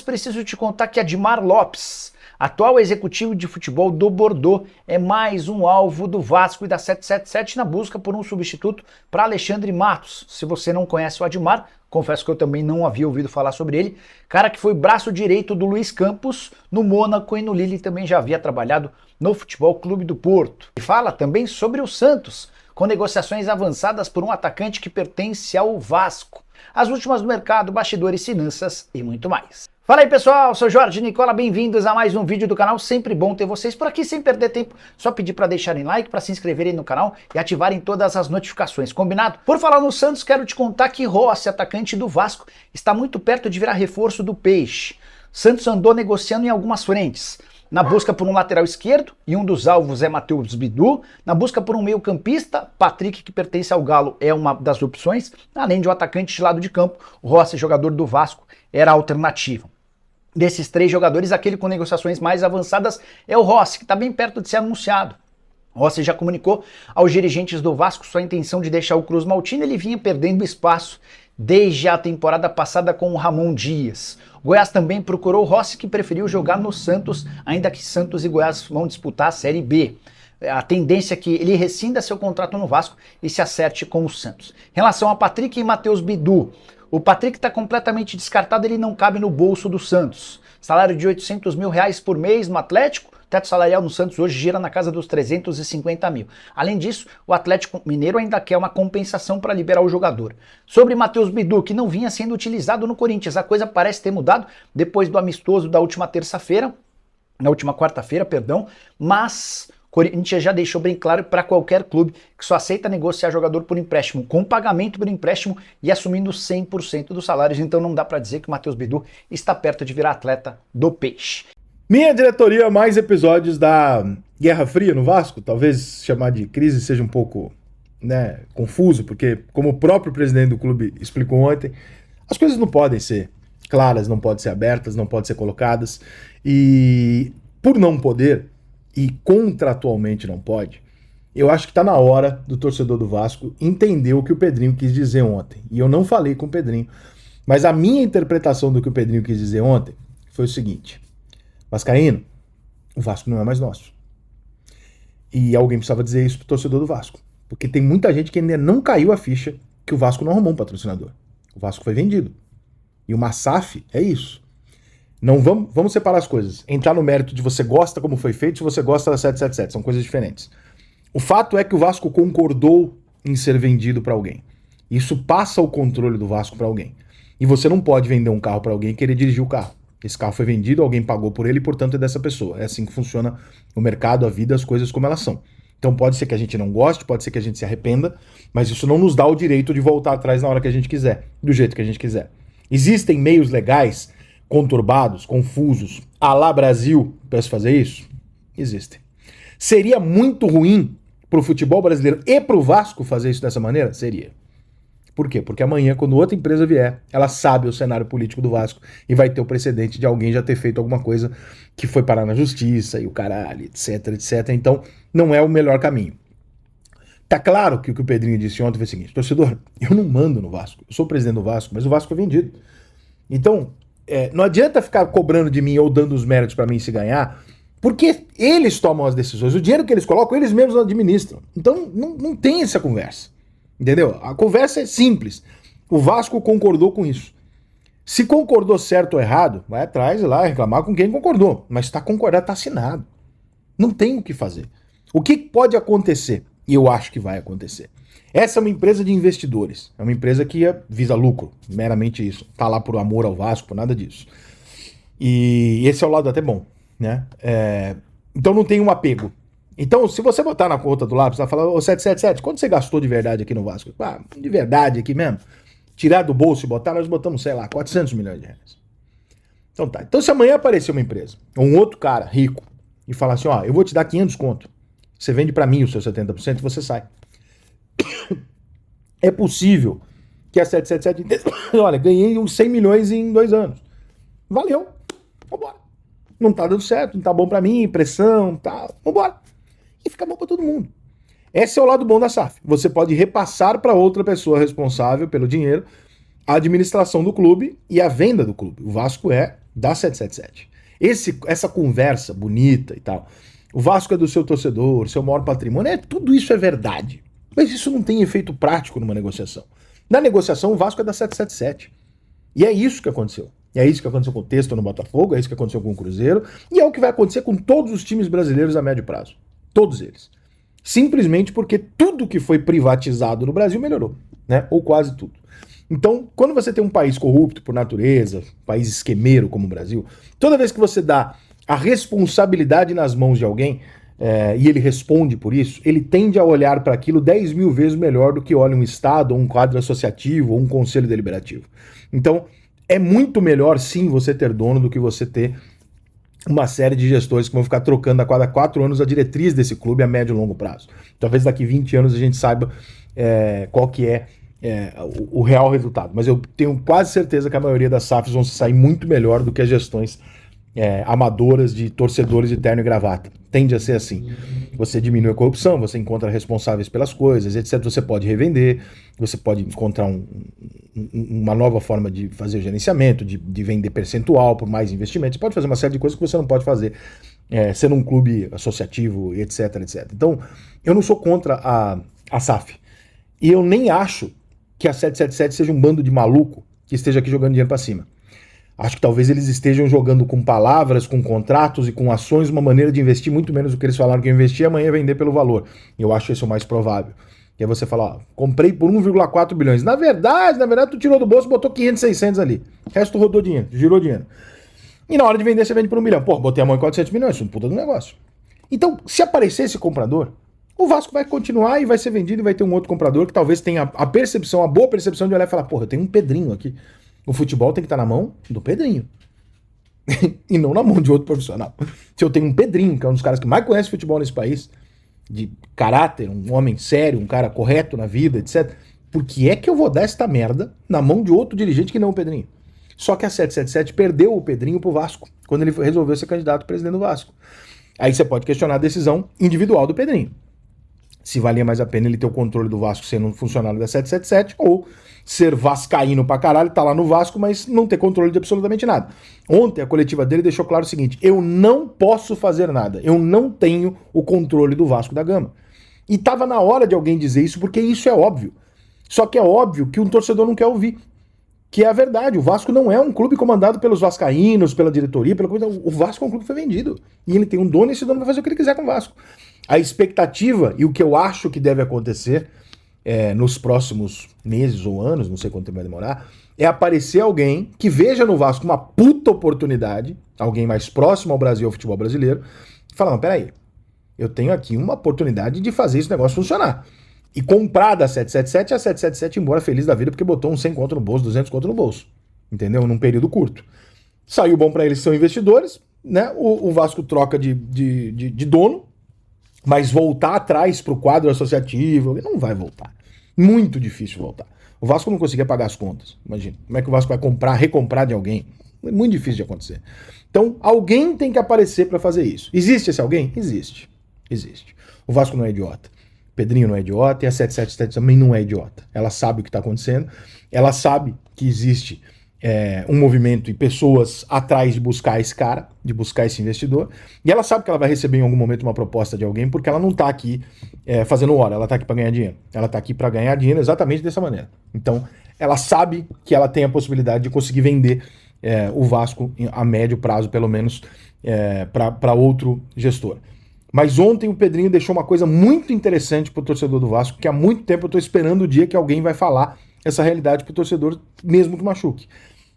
Preciso te contar que Admar Lopes, atual executivo de futebol do Bordeaux, é mais um alvo do Vasco e da 777 na busca por um substituto para Alexandre Matos. Se você não conhece o Admar, confesso que eu também não havia ouvido falar sobre ele, cara que foi braço direito do Luiz Campos no Mônaco e no Lille, também já havia trabalhado no Futebol Clube do Porto. E fala também sobre o Santos, com negociações avançadas por um atacante que pertence ao Vasco. As últimas do mercado, bastidores, finanças e muito mais. Fala aí pessoal, sou Jorge Nicola, bem-vindos a mais um vídeo do canal, sempre bom ter vocês por aqui, sem perder tempo, só pedir para deixarem like, para se inscreverem no canal e ativarem todas as notificações, combinado? Por falar no Santos, quero te contar que Rossi, atacante do Vasco, está muito perto de virar reforço do Peixe. Santos andou negociando em algumas frentes, na busca por um lateral esquerdo, e um dos alvos é Matheus Bidu. Na busca por um meio campista, Patrick, que pertence ao Galo, é uma das opções, além de um atacante de lado de campo, Rossi, jogador do Vasco, era a alternativa. Desses três jogadores, aquele com negociações mais avançadas é o Rossi, que está bem perto de ser anunciado. Rossi já comunicou aos dirigentes do Vasco sua intenção de deixar o Cruz Maltino, ele vinha perdendo espaço desde a temporada passada com o Ramon Dias. O Goiás também procurou o Rossi, que preferiu jogar no Santos, ainda que Santos e Goiás vão disputar a Série B. A tendência é que ele rescinda seu contrato no Vasco e se acerte com o Santos. Em relação a Patrick e Matheus Bidu, o Patrick está completamente descartado, ele não cabe no bolso do Santos. Salário de R$800 mil por mês no Atlético, o teto salarial no Santos hoje gira na casa dos 350 mil. Além disso, o Atlético Mineiro ainda quer uma compensação para liberar o jogador. Sobre Matheus Bidu, que não vinha sendo utilizado no Corinthians, a coisa parece ter mudado depois do amistoso da última quarta-feira, mas o Corinthians já deixou bem claro para qualquer clube que só aceita negociar jogador por empréstimo, com pagamento por empréstimo e assumindo 100% dos salários, então não dá para dizer que o Matheus Bidu está perto de virar atleta do Peixe. Minha diretoria, mais episódios da Guerra Fria no Vasco, talvez chamar de crise seja um pouco, confuso, porque como o próprio presidente do clube explicou ontem, as coisas não podem ser claras, não podem ser abertas, não podem ser colocadas, e por não poder, e contratualmente não pode, eu acho que está na hora do torcedor do Vasco entender o que o Pedrinho quis dizer ontem. E eu não falei com o Pedrinho, mas a minha interpretação do que o Pedrinho quis dizer ontem foi o seguinte: Vascaíno, o Vasco não é mais nosso. E alguém precisava dizer isso pro torcedor do Vasco, porque tem muita gente que ainda não caiu a ficha que o Vasco não arrumou um patrocinador. O Vasco foi vendido. E uma SAF é isso. Não vamos separar as coisas. Entrar no mérito de você gosta como foi feito, se você gosta da 777, são coisas diferentes. O fato é que o Vasco concordou em ser vendido para alguém. Isso passa o controle do Vasco para alguém. E você não pode vender um carro para alguém e querer dirigir o carro. Esse carro foi vendido, alguém pagou por ele e, portanto, é dessa pessoa. É assim que funciona o mercado, a vida, as coisas como elas são. Então pode ser que a gente não goste, pode ser que a gente se arrependa, mas isso não nos dá o direito de voltar atrás na hora que a gente quiser, do jeito que a gente quiser. Existem meios legais conturbados, confusos, à la Brasil, para se fazer isso? Existem. Seria muito ruim pro futebol brasileiro e pro Vasco fazer isso dessa maneira? Seria. Por quê? Porque amanhã, quando outra empresa vier, ela sabe o cenário político do Vasco e vai ter o precedente de alguém já ter feito alguma coisa que foi parar na justiça e o caralho, etc, etc. Então, não é o melhor caminho. Tá claro que o que o Pedrinho disse ontem foi o seguinte: torcedor, eu não mando no Vasco. Eu sou o presidente do Vasco, mas o Vasco é vendido. Então, não adianta ficar cobrando de mim ou dando os méritos para mim se ganhar, porque eles tomam as decisões. O dinheiro que eles colocam, eles mesmos administram. Então, não tem essa conversa. Entendeu? A conversa é simples. O Vasco concordou com isso. Se concordou certo ou errado, vai atrás e lá reclamar com quem concordou. Mas está concordado, está assinado. Não tem o que fazer. O que pode acontecer? E eu acho que vai acontecer. Essa é uma empresa de investidores. É uma empresa que visa lucro, meramente isso. Tá lá por amor ao Vasco, por nada disso. E esse é o lado até bom, né? Então não tem um apego. Então, se você botar na conta do lápis, ela fala, ô 777, quanto você gastou de verdade aqui no Vasco? Ah, de verdade aqui mesmo? Tirar do bolso e botar, nós botamos, sei lá, 400 milhões de reais. Então tá. Então se amanhã aparecer uma empresa, ou um outro cara rico, e falar assim, ó, eu vou te dar 500 conto, você vende pra mim o seu 70% e você sai. É possível que a 777, olha, ganhei uns 100 milhões em 2 anos. Valeu, vambora. Não tá dando certo, não tá bom pra mim, pressão, tá, vambora. E fica bom pra todo mundo. Esse é o lado bom da SAF. Você pode repassar para outra pessoa responsável pelo dinheiro a administração do clube e a venda do clube. O Vasco é da 777. Essa conversa bonita e tal, o Vasco é do seu torcedor, seu maior patrimônio, tudo isso é verdade. Mas isso não tem efeito prático numa negociação. Na negociação, o Vasco é da 777. E é isso que aconteceu. E é isso que aconteceu com o Texto no Botafogo, é isso que aconteceu com o Cruzeiro, e é o que vai acontecer com todos os times brasileiros a médio prazo. Todos eles. Simplesmente porque tudo que foi privatizado no Brasil melhorou, né? Ou quase tudo. Então, quando você tem um país corrupto por natureza, um país esquemeiro como o Brasil, toda vez que você dá a responsabilidade nas mãos de alguém, e ele responde por isso, ele tende a olhar para aquilo 10 mil vezes melhor do que olha um Estado, ou um quadro associativo, ou um conselho deliberativo. Então, é muito melhor, sim, você ter dono do que você ter uma série de gestores que vão ficar trocando a cada 4 anos a diretriz desse clube a médio e longo prazo. Talvez daqui 20 anos a gente saiba qual que é o real resultado. Mas eu tenho quase certeza que a maioria das SAFs vão sair muito melhor do que as gestões amadoras de torcedores de terno e gravata. Tende a ser assim. Você diminui a corrupção, você encontra responsáveis pelas coisas, etc. Você pode revender, você pode encontrar uma nova forma de fazer o gerenciamento, de vender percentual por mais investimentos. Você pode fazer uma série de coisas que você não pode fazer sendo um clube associativo, etc, etc. Então, eu não sou contra a SAF. E eu nem acho que a 777 seja um bando de maluco que esteja aqui jogando dinheiro para cima. Acho que talvez eles estejam jogando com palavras, com contratos e com ações uma maneira de investir muito menos do que eles falaram que iam investir e amanhã vender pelo valor. Eu acho esse o mais provável. Que é você falar, ó, comprei por 1,4 bilhões. Na verdade, tu tirou do bolso e botou 500, 600 ali. O resto rodou dinheiro, girou dinheiro. E na hora de vender, você vende por 1 milhão. Pô, botei a mão em 400 milhões, isso é um puta do negócio. Então, se aparecer esse comprador, o Vasco vai continuar e vai ser vendido e vai ter um outro comprador que talvez tenha a boa percepção de olhar e falar, porra, eu tenho um Pedrinho aqui. O futebol tem que estar na mão do Pedrinho. E não na mão de outro profissional. Se eu tenho um Pedrinho, que é um dos caras que mais conhece futebol nesse país, de caráter, um homem sério, um cara correto na vida, etc. Por que é que eu vou dar esta merda na mão de outro dirigente que não o Pedrinho? Só que a 777 perdeu o Pedrinho pro Vasco, quando ele resolveu ser candidato a presidente do Vasco. Aí você pode questionar a decisão individual do Pedrinho. Se valia mais a pena ele ter o controle do Vasco sendo um funcionário da 777 ou ser vascaíno pra caralho, tá lá no Vasco, mas não ter controle de absolutamente nada. Ontem a coletiva dele deixou claro o seguinte, eu não posso fazer nada, eu não tenho o controle do Vasco da Gama. E tava na hora de alguém dizer isso, porque isso é óbvio. Só que é óbvio que um torcedor não quer ouvir. Que é a verdade, o Vasco não é um clube comandado pelos vascaínos, pela diretoria, o Vasco é um clube que foi vendido. E ele tem um dono e esse dono vai fazer o que ele quiser com o Vasco. A expectativa e o que eu acho que deve acontecer nos próximos meses ou anos, não sei quanto tempo vai demorar, é aparecer alguém que veja no Vasco uma puta oportunidade, alguém mais próximo ao Brasil, ao futebol brasileiro, e fala, não, peraí, eu tenho aqui uma oportunidade de fazer esse negócio funcionar. E comprar da 777, a 777 ir embora feliz da vida porque botou uns 100 conto no bolso, 200 conto no bolso. Entendeu? Num período curto. Saiu bom para eles que são investidores, né? O Vasco troca de dono, mas voltar atrás pro quadro associativo, não vai voltar. Muito difícil voltar. O Vasco não conseguia pagar as contas. Imagina. Como é que o Vasco vai recomprar de alguém? É muito difícil de acontecer. Então, alguém tem que aparecer para fazer isso. Existe esse alguém? Existe. Existe. O Vasco não é idiota. Pedrinho não é idiota e a 777 também não é idiota. Ela sabe o que está acontecendo, ela sabe que existe um movimento e pessoas atrás de buscar esse cara, de buscar esse investidor, e ela sabe que ela vai receber em algum momento uma proposta de alguém, porque ela não está aqui fazendo hora, ela está aqui para ganhar dinheiro. Ela está aqui para ganhar dinheiro exatamente dessa maneira. Então, ela sabe que ela tem a possibilidade de conseguir vender o Vasco a médio prazo, pelo menos, para outro gestor. Mas ontem o Pedrinho deixou uma coisa muito interessante pro torcedor do Vasco, que há muito tempo eu tô esperando o dia que alguém vai falar essa realidade pro torcedor, mesmo que machuque.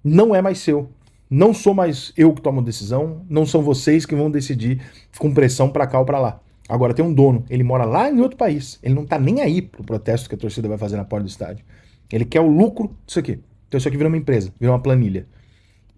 Não é mais seu. Não sou mais eu que tomo decisão, não são vocês que vão decidir com pressão pra cá ou pra lá. Agora tem um dono, ele mora lá em outro país, ele não tá nem aí pro protesto que a torcida vai fazer na porta do estádio. Ele quer o lucro disso aqui. Então isso aqui vira uma empresa, vira uma planilha.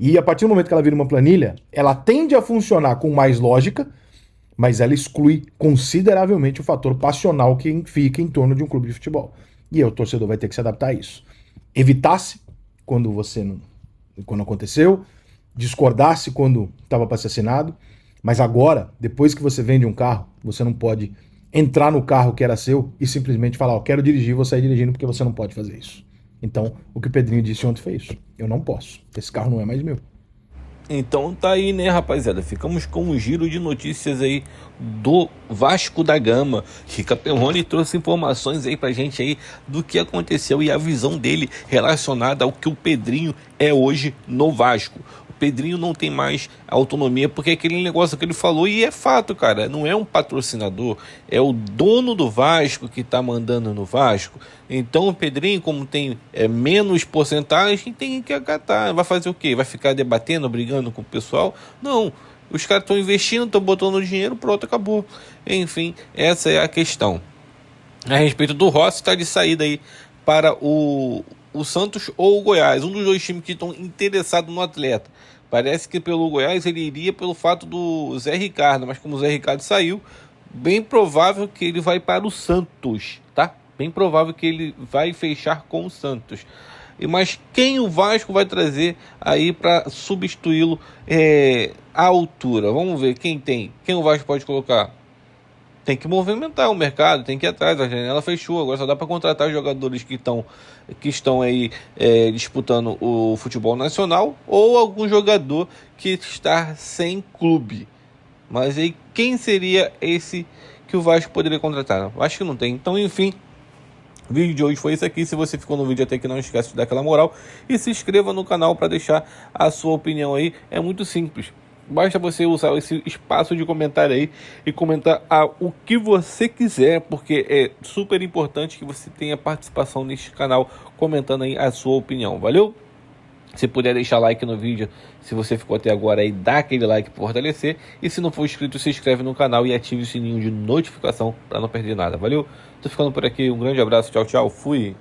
E a partir do momento que ela vira uma planilha, ela tende a funcionar com mais lógica, mas ela exclui consideravelmente o fator passional que fica em torno de um clube de futebol. E aí o torcedor vai ter que se adaptar a isso. Evitasse quando aconteceu, discordasse quando estava para ser assinado, mas agora, depois que você vende um carro, você não pode entrar no carro que era seu e simplesmente falar, quero dirigir, vou sair dirigindo, porque você não pode fazer isso. Então, o que o Pedrinho disse ontem foi isso. Eu não posso. Esse carro não é mais meu. Então tá aí, né, rapaziada? Ficamos com um giro de notícias aí do Vasco da Gama. Rica Perrone trouxe informações aí pra gente aí do que aconteceu e a visão dele relacionada ao que o Pedrinho é hoje no Vasco. O Pedrinho não tem mais autonomia porque é aquele negócio que ele falou, e é fato, cara, não é um patrocinador, é o dono do Vasco que tá mandando no Vasco. Então o Pedrinho, como tem menos porcentagem, tem que acatar. Vai fazer o quê? Vai ficar debatendo, brigando com o pessoal? Não. Os caras estão investindo, estão botando dinheiro, pronto, acabou. Enfim, essa é a questão. A respeito do Rossi, está de saída aí para o Santos ou o Goiás, um dos dois times que estão interessados no atleta. Parece que pelo Goiás ele iria pelo fato do Zé Ricardo, mas como o Zé Ricardo saiu, bem provável que ele vai para o Santos, tá? Bem provável que ele vai fechar com o Santos. Mas quem o Vasco vai trazer aí para substituí-lo à altura? Vamos ver quem o Vasco pode colocar. Tem que movimentar o mercado, tem que ir atrás. A janela fechou, agora só dá para contratar jogadores que estão aí disputando o futebol nacional, ou algum jogador que está sem clube. Mas aí quem seria esse que o Vasco poderia contratar? Acho que não tem. Então, enfim, o vídeo de hoje foi esse aqui. Se você ficou no vídeo até aqui, não esquece de dar aquela moral e se inscreva no canal para deixar a sua opinião aí. É muito simples. Basta você usar esse espaço de comentário aí e comentar o que você quiser, porque é super importante que você tenha participação neste canal, comentando aí a sua opinião. Valeu? Se puder deixar like no vídeo, se você ficou até agora aí, dá aquele like para fortalecer. E se não for inscrito, se inscreve no canal e ative o sininho de notificação para não perder nada. Valeu? Tô ficando por aqui, um grande abraço, tchau, tchau, fui!